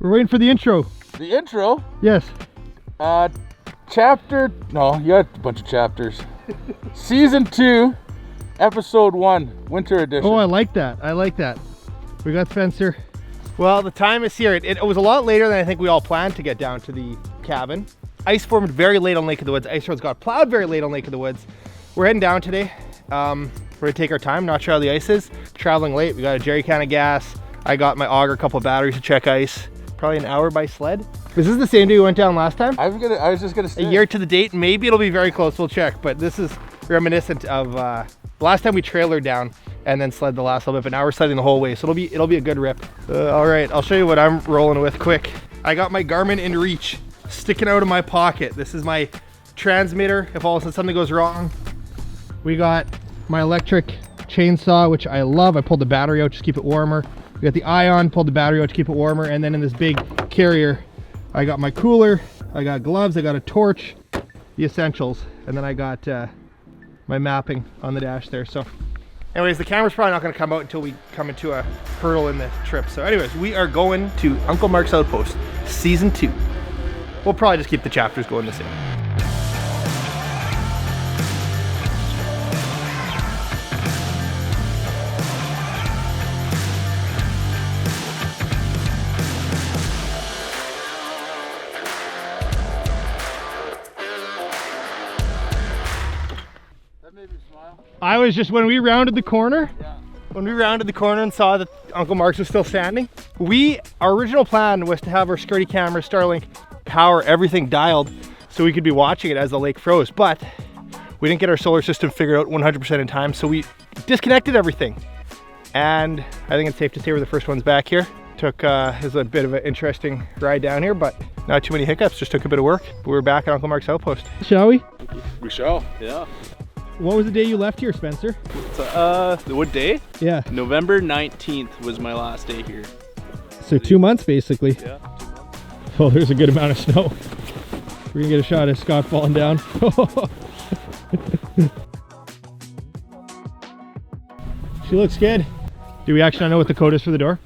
We're waiting for the intro. The intro? Yes. Chapter, no, you had a bunch of chapters. Season 2, Episode 1, Winter Edition. Oh, I like that. I like that. We got Spencer. Well, the time is here. It was a lot later than I think we all planned to get down to the cabin. Ice formed very late on Lake of the Woods. Ice roads got plowed very late on Lake of the Woods. We're heading down today. We're gonna take our time, not sure how the ice is. Traveling late, we got a jerry can of gas. I got my auger, a couple of batteries to check ice. Probably an hour by sled. Is this the same day we went down last time? I was just gonna say. A year to the date, maybe it'll be very close, we'll check. But this is reminiscent of last time we trailered down and then sled the last little bit, but now we're sledding the whole way, so it'll be a good rip. All right, I'll show you what I'm rolling with quick. I got my Garmin InReach sticking out of my pocket. This is my transmitter if all of a sudden something goes wrong. We got my electric chainsaw, which I love. I pulled the battery out just to keep it warmer. We got the Ion, pulled the battery out to keep it warmer, and then in this big carrier, I got my cooler, I got gloves, I got a torch, the essentials, and then I got my mapping on the dash there. So anyways, the camera's probably not going to come out until we come into a hurdle in the trip. So anyways, we are going to Uncle Mark's Outpost, Season 2. We'll probably just keep the chapters going the same. I was just, when we rounded the corner, and saw that Uncle Mark's was still standing, our original plan was to have our Skirty camera, Starlink power, everything dialed so we could be watching it as the lake froze, but we didn't get our solar system figured out 100% in time, so we disconnected everything. And I think it's safe to say we're the first ones back here. It was a bit of an interesting ride down here, but not too many hiccups, just took a bit of work. But we're back at Uncle Mark's Outpost. Shall we? We shall, yeah. What was the day you left here, Spencer? What day? Yeah. November 19th was my last day here. So 2 months basically. Yeah. Oh, there's a good amount of snow. We're gonna get a shot of Scott falling down. She looks good. Do we actually know what the code is for the door?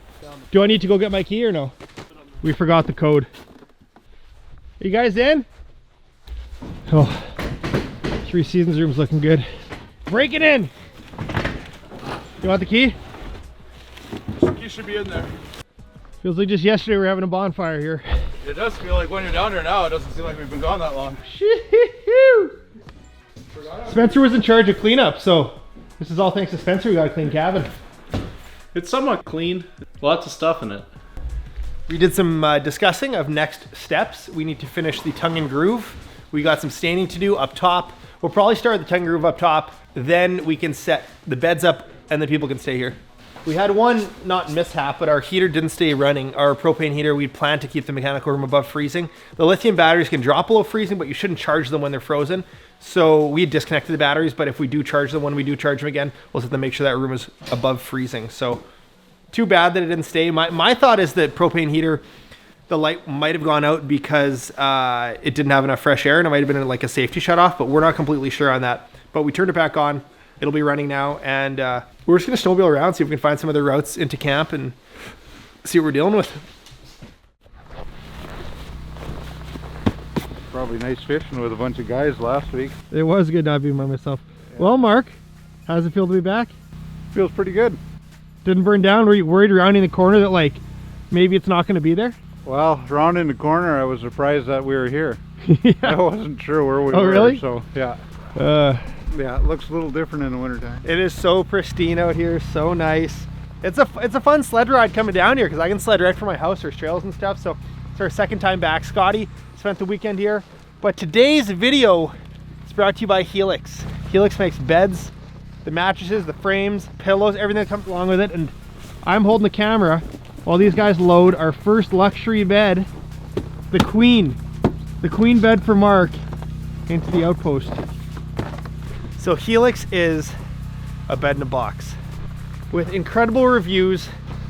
Do I need to go get my key or no? We forgot the code. Are you guys in? Oh. Three Seasons room's looking good. Break it in! You want the key? The key should be in there. Feels like just yesterday we were having a bonfire here. It does feel like when you're down there now, it doesn't seem like we've been gone that long. Spencer was in charge of cleanup, so this is all thanks to Spencer. We got a clean cabin. It's somewhat clean. Lots of stuff in it. We did some discussing of next steps. We need to finish the tongue and groove. We got some staining to do up top. We'll probably start the tongue and groove up top. Then we can set the beds up and then people can stay here. We had one, not mishap, but our heater didn't stay running. Our propane heater, we planned to keep the mechanical room above freezing. The lithium batteries can drop below freezing, but you shouldn't charge them when they're frozen. So we disconnected the batteries, but if we do charge them, when we do charge them again, we'll have to make sure that room is above freezing. So too bad that it didn't stay. My thought is that propane heater, the light might have gone out because it didn't have enough fresh air and it might have been like a safety shut off, but we're not completely sure on that. But we turned it back on. It'll be running now, and we're just gonna snowmobile around, see if we can find some other routes into camp and see what we're dealing with. Probably nice fishing with a bunch of guys last week. It was good not being by myself. Yeah. Well, Mark, how does it feel to be back? Feels pretty good. Didn't burn down? Were you worried rounding the corner that like maybe it's not gonna be there? Well, rounding the corner, I was surprised that we were here. Yeah. I wasn't sure where we were. Oh, really? So, yeah. Yeah, it looks a little different in the wintertime. It is so pristine out here, so nice. It's a fun sled ride coming down here because I can sled right from my house. There's trails and stuff, so it's our second time back. Scotty spent the weekend here. But today's video is brought to you by Helix. Helix makes beds, the mattresses, the frames, pillows, everything that comes along with it. And I'm holding the camera while these guys load our first luxury bed, the queen bed for Mark, into the outpost. So Helix is a bed in a box with incredible reviews.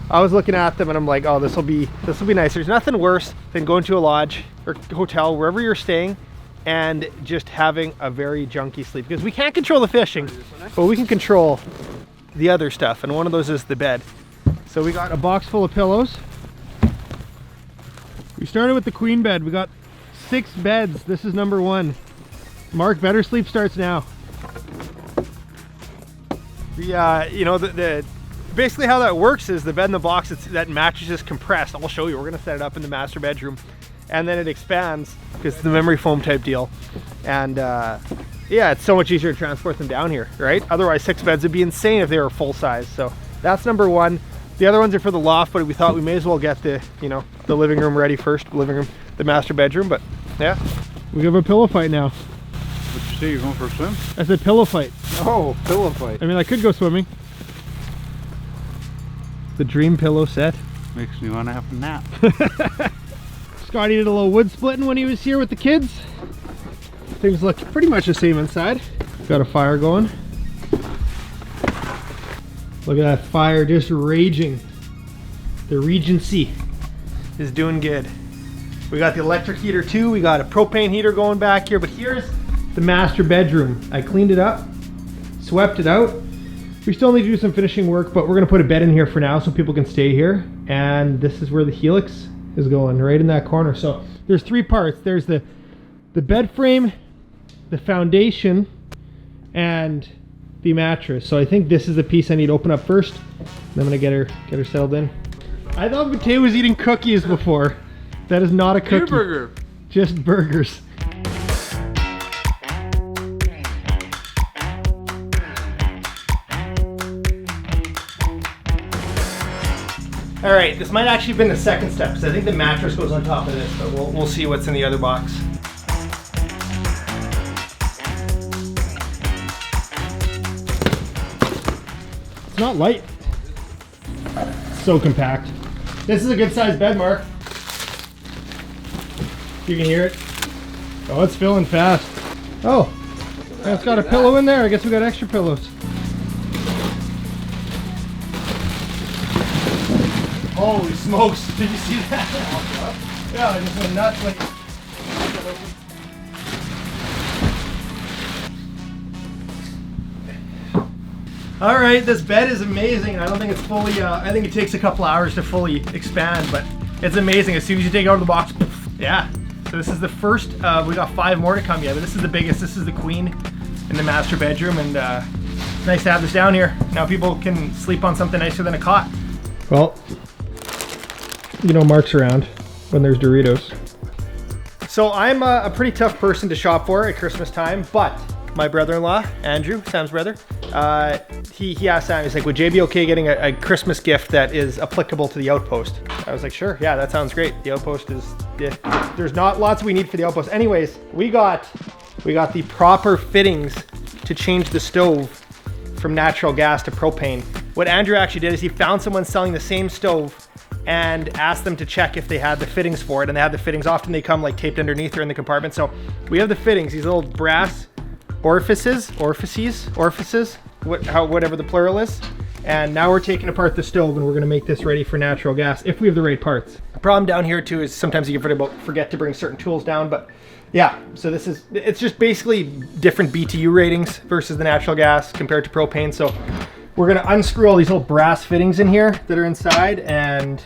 I was looking at them and I'm like, oh, this will be nice. There's nothing worse than going to a lodge or hotel, wherever you're staying, and just having a very junky sleep, because we can't control the fishing, but we can control the other stuff, and one of those is the bed. So we got a box full of pillows. We started with the queen bed. We got 6 beds. This is number 1. Mark, better sleep starts now. You know, the basically how that works is the bed in the box, that mattress is compressed. I'll show you. We're gonna set it up in the master bedroom, and then it expands because it's the memory foam type deal. And yeah, it's so much easier to transport them down here, right? Otherwise, 6 beds would be insane if they were full size. So that's number 1. The other ones are for the loft, but we thought we may as well get the, you know, the living room ready first. Living room, the master bedroom. But yeah, we have a pillow fight now. What'd you say, you're going for a swim? I said pillow fight. Oh, pillow fight. I mean, I could go swimming. The dream pillow set. Makes me want to have a nap. Scotty did a little wood splitting when he was here with the kids. Things look pretty much the same inside. Got a fire going. Look at that fire just raging. The Regency is doing good. We got the electric heater too. We got a propane heater going back here, but here's the master bedroom. I cleaned it up, swept it out. We still need to do some finishing work, but we're gonna put a bed in here for now so people can stay here. And this is where the helix is going, right in that corner. So there's 3 parts. There's the bed frame, the foundation, and the mattress. So I think this is the piece I need to open up first. I'm gonna get her settled in. I thought Mateo was eating cookies before. That is not a cookie. Burger. Just burgers. All right, this might actually have been the second step, because I think the mattress goes on top of this, but we'll see what's in the other box. It's not light. So compact. This is a good sized bed, Mark. You can hear it. Oh, it's filling fast. Oh, it's got a pillow in there. I guess we got extra pillows. Holy smokes, did you see that? Yeah, I just went nuts when All right, this bed is amazing. I don't think it's fully, I think it takes a couple hours to fully expand, but it's amazing. As soon as you take it out of the box, poof, yeah. So this is the first, we got 5 more to come yet, but this is the biggest. This is the queen in the master bedroom, and it's nice to have this down here. Now people can sleep on something nicer than a cot. Well, you know Mark's around when there's Doritos. So I'm a pretty tough person to shop for at Christmas time, but my brother-in-law, Andrew, Sam's brother, he asked Sam, he's like, would Jay be okay getting a Christmas gift that is applicable to the Outpost? I was like, sure, yeah, that sounds great. The Outpost is, yeah, there's not lots we need for the Outpost. Anyways, we got the proper fittings to change the stove from natural gas to propane. What Andrew actually did is he found someone selling the same stove and asked them to check if they had the fittings for it, and they had the fittings. Often they come like taped underneath or in the compartment. So we have the fittings, these little brass orifices, whatever the plural is. And now we're taking apart the stove and we're gonna make this ready for natural gas if we have the right parts. The problem down here too is sometimes you forget to bring certain tools down, but yeah, so it's just basically different BTU ratings versus the natural gas compared to propane. So we're gonna unscrew all these little brass fittings in here that are inside, and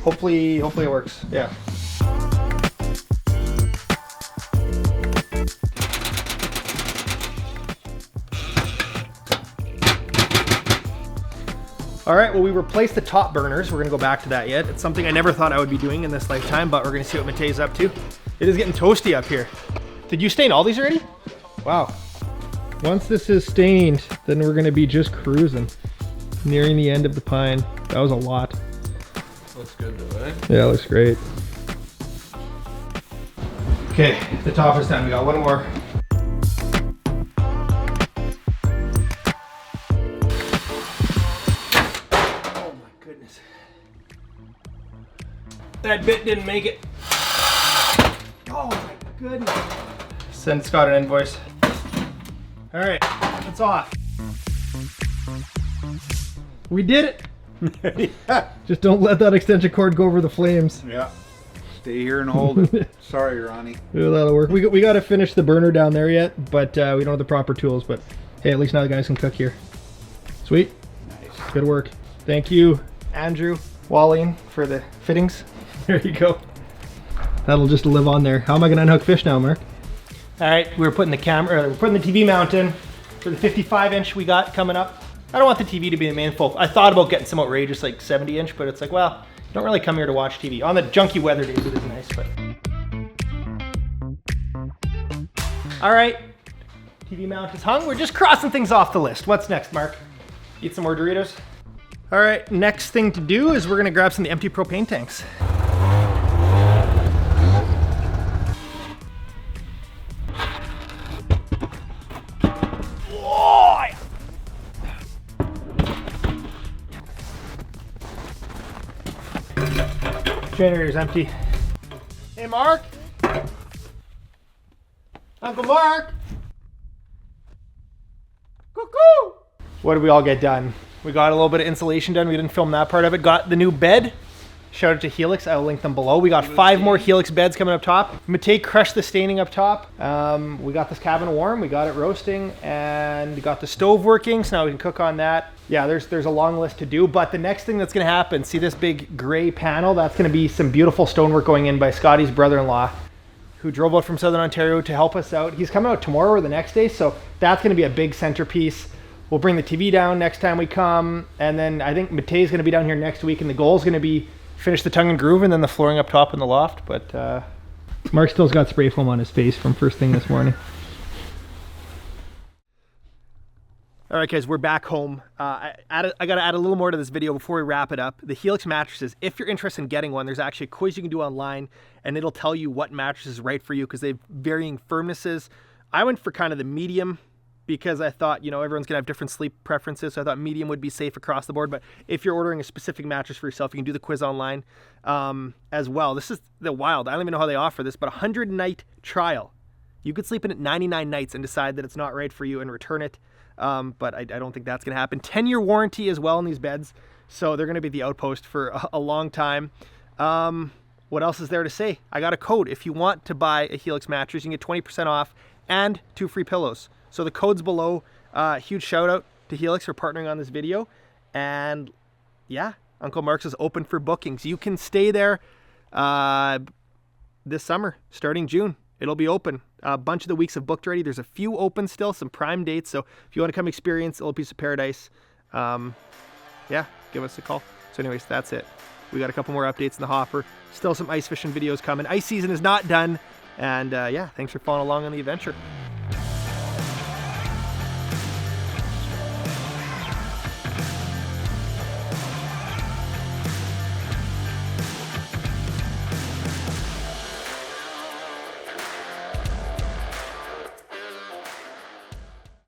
hopefully it works, yeah. All right, well, we replaced the top burners. We're gonna go back to that yet. It's something I never thought I would be doing in this lifetime, but we're gonna see what Mateo's up to. It is getting toasty up here. Did you stain all these already? Wow. Once this is stained, then we're gonna be just cruising. Nearing the end of the pine. That was a lot. Looks good though, right? Yeah, it looks great. Okay, the top is done. We got one more. Oh my goodness. That bit didn't make it. Oh my goodness. Send Scott an invoice. All right, it's off. We did it. Yeah. Just don't let that extension cord go over the flames. Yeah. Stay here and hold it. Sorry, Ronnie. Yeah, that'll work. We got to finish the burner down there yet, but we don't have the proper tools. But hey, at least now the guys can cook here. Sweet. Nice. Good work. Thank you, Andrew Walling, for the fittings. There you go. That'll just live on there. How am I gonna unhook fish now, Mark? All right, we're putting the TV mount in for the 55-inch we got coming up. I don't want the TV to be the main focal. I thought about getting some outrageous like 70-inch, but it's like, well, you don't really come here to watch TV. On the junky weather days, it is nice, but. All right, TV mount is hung. We're just crossing things off the list. What's next, Mark? Eat some more Doritos? All right, next thing to do is we're gonna grab some of the empty propane tanks. Generator's empty. Hey, Mark? Uncle Mark? Cuckoo! What did we all get done? We got a little bit of insulation done. We didn't film that part of it. Got the new bed. Shout out to Helix. I'll link them below. We got 5 more Helix beds coming up top. Matei crushed the staining up top. We got this cabin warm. We got it roasting, and we got the stove working, so now we can cook on that. Yeah, there's a long list to do, but the next thing that's gonna happen, see this big gray panel? That's gonna be some beautiful stonework going in by Scotty's brother-in-law, who drove out from Southern Ontario to help us out. He's coming out tomorrow or the next day, so that's gonna be a big centerpiece. We'll bring the TV down next time we come, and then I think Matei's gonna be down here next week, and the goal is gonna be finish the tongue and groove and then the flooring up top in the loft, but Mark still's got spray foam on his face from first thing this morning. All right, guys, we're back home. I gotta add a little more to this video before we wrap it up. The Helix mattresses, if you're interested in getting one, there's actually a quiz you can do online, and it'll tell you what mattress is right for you because they have varying firmnesses. I went for kind of the medium because I thought, you know, everyone's gonna have different sleep preferences, so I thought medium would be safe across the board. But if you're ordering a specific mattress for yourself, you can do the quiz online as well. This is the wild. I don't even know how they offer this, but 100-night trial. You could sleep in it 99 nights and decide that it's not right for you and return it. But I don't think that's gonna happen. 10-year warranty as well in these beds, so they're gonna be the outpost for a long time. What else is there to say? I got a code. If you want to buy a Helix mattress, you can get 20% off and 2 free pillows. So the code's below. Huge shout out to Helix for partnering on this video. And yeah, Uncle Mark's is open for bookings. You can stay there this summer, starting June. It'll be open. A bunch of the weeks have booked already. There's a few open still, some prime dates. So if you want to come experience a little piece of paradise, yeah, give us a call. So anyways, that's it. We got a couple more updates in the hopper. Still some ice fishing videos coming. Ice season is not done. And yeah, thanks for following along on the adventure.